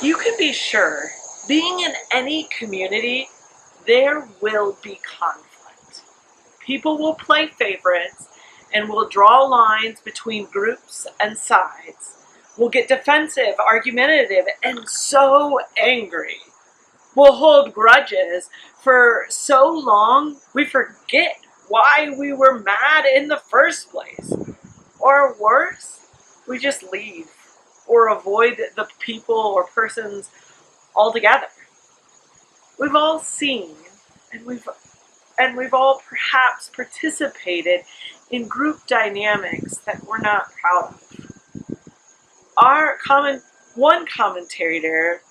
You can be sure, being in any community, there will be conflict. People will play favorites and will draw lines between groups and sides. We'll get defensive, argumentative, and so angry. We'll hold grudges for so long we forget why we were mad in the first place. Or worse, we just leave or avoid the people or persons altogether. We've all seen and we've all perhaps participated in group dynamics that we're not proud of. One commentator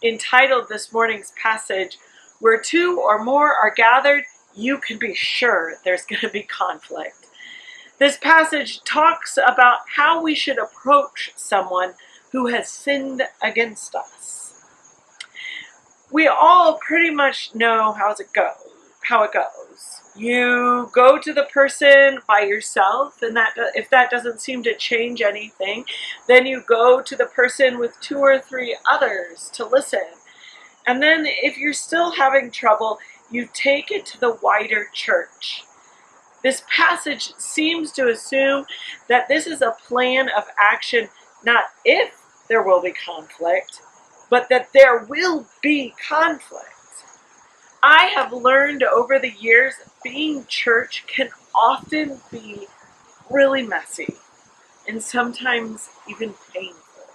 entitled this morning's passage, "Where two or more are gathered, you can be sure there's going to be conflict." This passage talks about how we should approach someone who has sinned against us. We all pretty much know how it goes. You go to the person by yourself, and if that doesn't seem to change anything, then you go to the person with 2 or 3 others to listen. And then if you're still having trouble, you take it to the wider church. This passage seems to assume that this is a plan of action, not if there will be conflict, but that there will be conflict. I have learned over the years being church can often be really messy and sometimes even painful.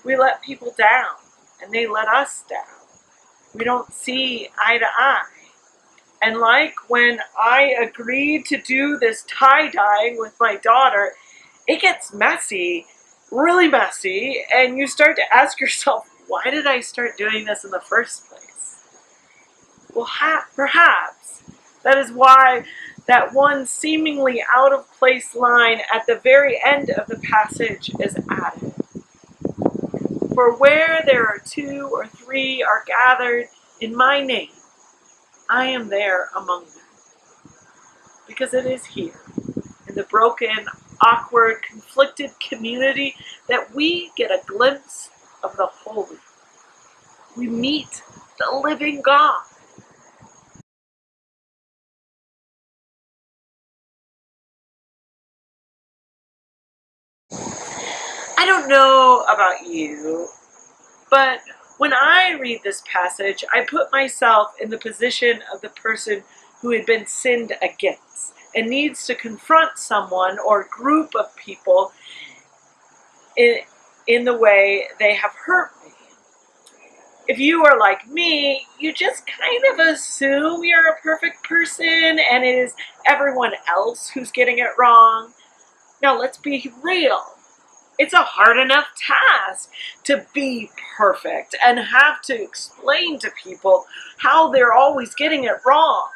We let people down and they let us down. We don't see eye to eye. And like when I agreed to do this tie-dyeing with my daughter, it gets messy, really messy, and you start to ask yourself, why did I start doing this in the first place? Well, perhaps that is why that one seemingly out of place line at the very end of the passage is added. For where there are 2 or 3 are gathered in my name, I am there among them. Because it is here, in the broken, awkward, conflicted community, that we get a glimpse of the holy. We meet the living God. I don't know about you, but when I read this passage, I put myself in the position of the person who had been sinned against and needs to confront someone or group of people in the way they have hurt me. If you are like me, you just kind of assume you're a perfect person and it is everyone else who's getting it wrong. Now, let's be real. It's a hard enough task to be perfect and have to explain to people how they're always getting it wrong.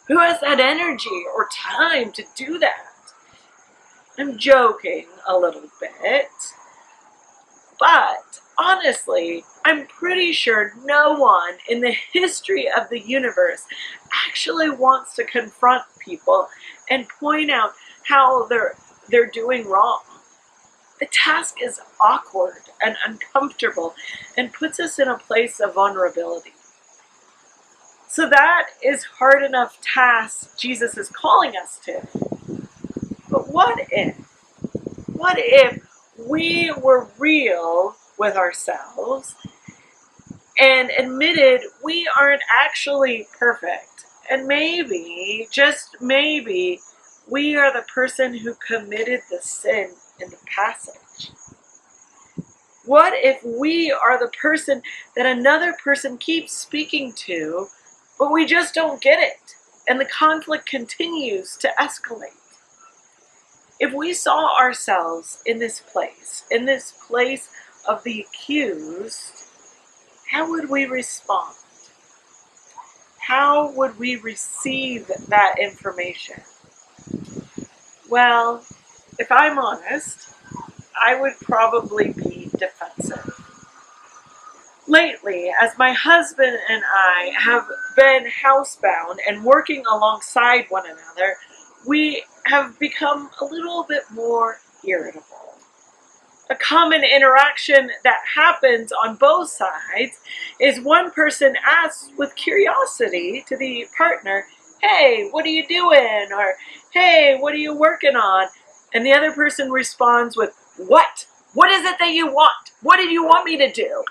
Who has that energy or time to do that? I'm joking a little bit, but honestly, I'm pretty sure no one in the history of the universe actually wants to confront people and point out how they're doing wrong. The task is awkward and uncomfortable and puts us in a place of vulnerability. So that is hard enough task Jesus is calling us to. But what if we were real with ourselves and admitted we aren't actually perfect? And maybe, just maybe, we are the person who committed the sin in the passage. What if we are the person that another person keeps speaking to, but we just don't get it, and the conflict continues to escalate? If we saw ourselves in this place of the accused, how would we respond? How would we receive that information? Well, if I'm honest, I would probably be defensive. Lately, as my husband and I have been housebound and working alongside one another, we have become a little bit more irritable. A common interaction that happens on both sides is one person asks with curiosity to the partner, "Hey, what are you doing?" Or, "Hey, what are you working on?" And the other person responds with, "What? What is it that you want? What did you want me to do?"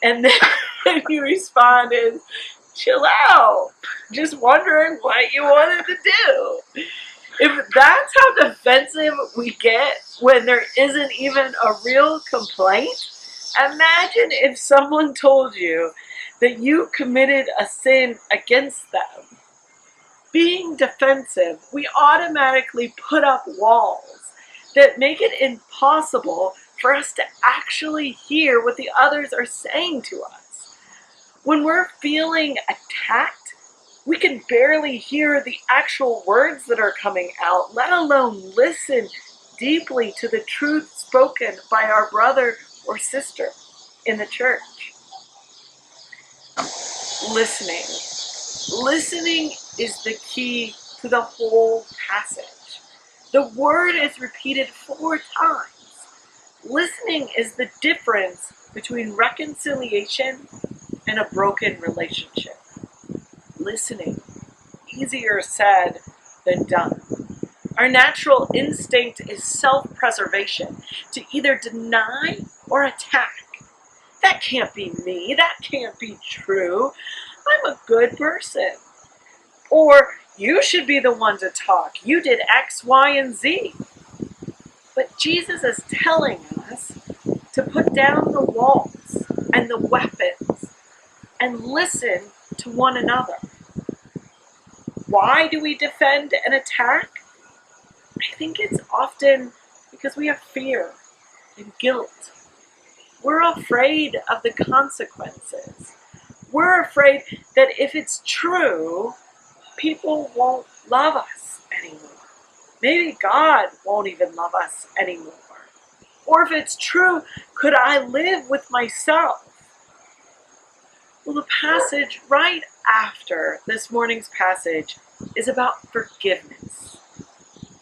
And then you respond is, "Chill out. Just wondering what you wanted to do." If that's how defensive we get when there isn't even a real complaint, imagine if someone told you that you committed a sin against them. Being defensive, we automatically put up walls that make it impossible for us to actually hear what the others are saying to us. When we're feeling attacked, we can barely hear the actual words that are coming out, let alone listen deeply to the truth spoken by our brother or sister in the church. Listening. Listening is the key to the whole passage. The word is repeated 4 times. Listening is the difference between reconciliation and a broken relationship. Listening, easier said than done. Our natural instinct is self-preservation, to either deny or attack. That can't be me, that can't be true. I'm a good person. Or, you should be the one to talk. You did X, Y, and Z. But Jesus is telling us to put down the walls and the weapons and listen to one another. Why do we defend and attack? I think it's often because we have fear and guilt. We're afraid of the consequences. We're afraid that if it's true, people won't love us anymore. Maybe God won't even love us anymore. Or if it's true, could I live with myself? Well, the passage right after this morning's passage is about forgiveness.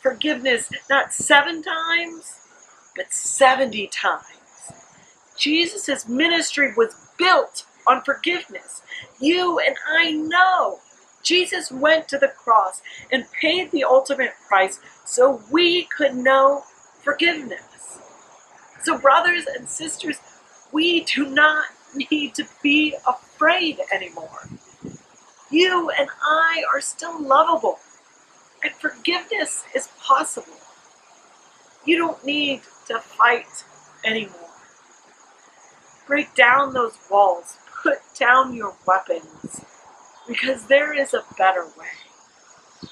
Forgiveness not 7 times, but 70 times. Jesus' ministry was built on forgiveness. You and I know Jesus went to the cross and paid the ultimate price so we could know forgiveness. So brothers and sisters, we do not need to be afraid anymore. You and I are still lovable, and forgiveness is possible. You don't need to fight anymore. Break down those walls, put down your weapons, because there is a better way.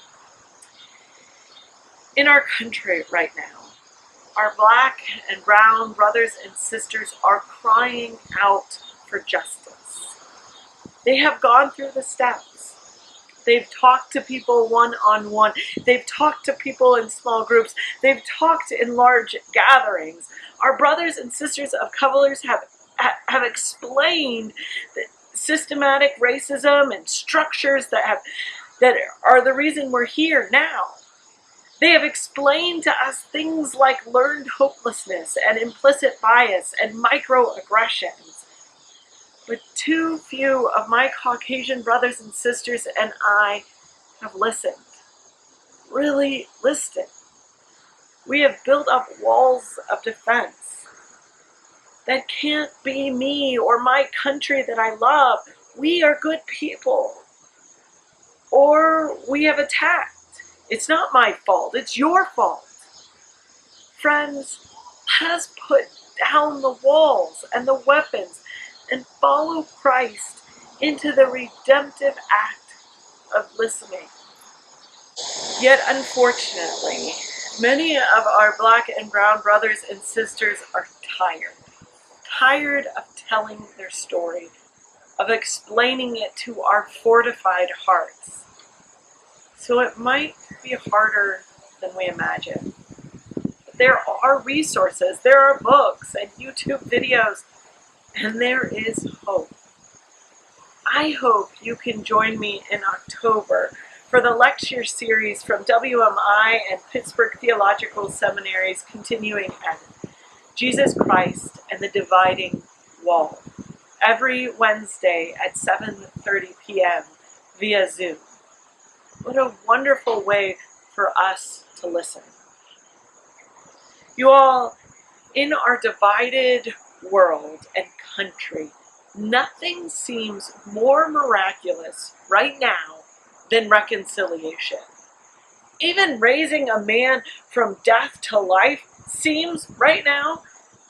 In our country right now, our black and brown brothers and sisters are crying out for justice. They have gone through the steps. They've talked to people one-on-one. They've talked to people in small groups. They've talked in large gatherings. Our brothers and sisters of colors have explained the systematic racism and structures that are the reason we're here now. They have explained to us things like learned hopelessness and implicit bias and microaggressions. But too few of my Caucasian brothers and sisters and I have listened. Really listened. We have built up walls of defense. That can't be me or my country that I love. We are good people. Or we have attacked. It's not my fault, it's your fault. Friends, let us put down the walls and the weapons and follow Christ into the redemptive act of listening. Yet unfortunately, many of our black and brown brothers and sisters are tired of telling their story, of explaining it to our fortified hearts. So it might be harder than we imagine. But there are resources, there are books and YouTube videos, and there is hope. I hope you can join me in October for the lecture series from WMI and Pittsburgh Theological Seminary's Continuing Ed. Jesus Christ and the Dividing Wall, every Wednesday at 7:30 p.m. via Zoom. What a wonderful way for us to listen. You all, in our divided world and country, nothing seems more miraculous right now than reconciliation. Even raising a man from death to life seems right now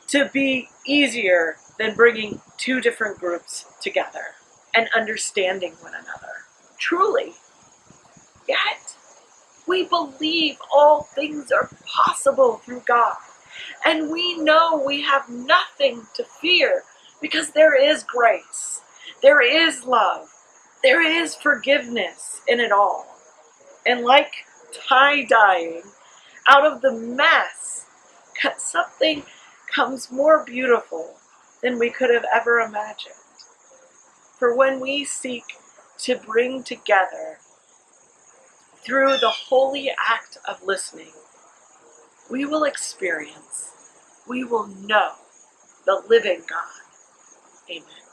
to be easier than bringing two different groups together and understanding one another. Truly. Yet, we believe all things are possible through God. And we know we have nothing to fear because there is grace, there is love, there is forgiveness in it all. And like tie-dyeing, out of the mess, something comes more beautiful than we could have ever imagined. For when we seek to bring together through the holy act of listening, we will experience, we will know the living God. Amen.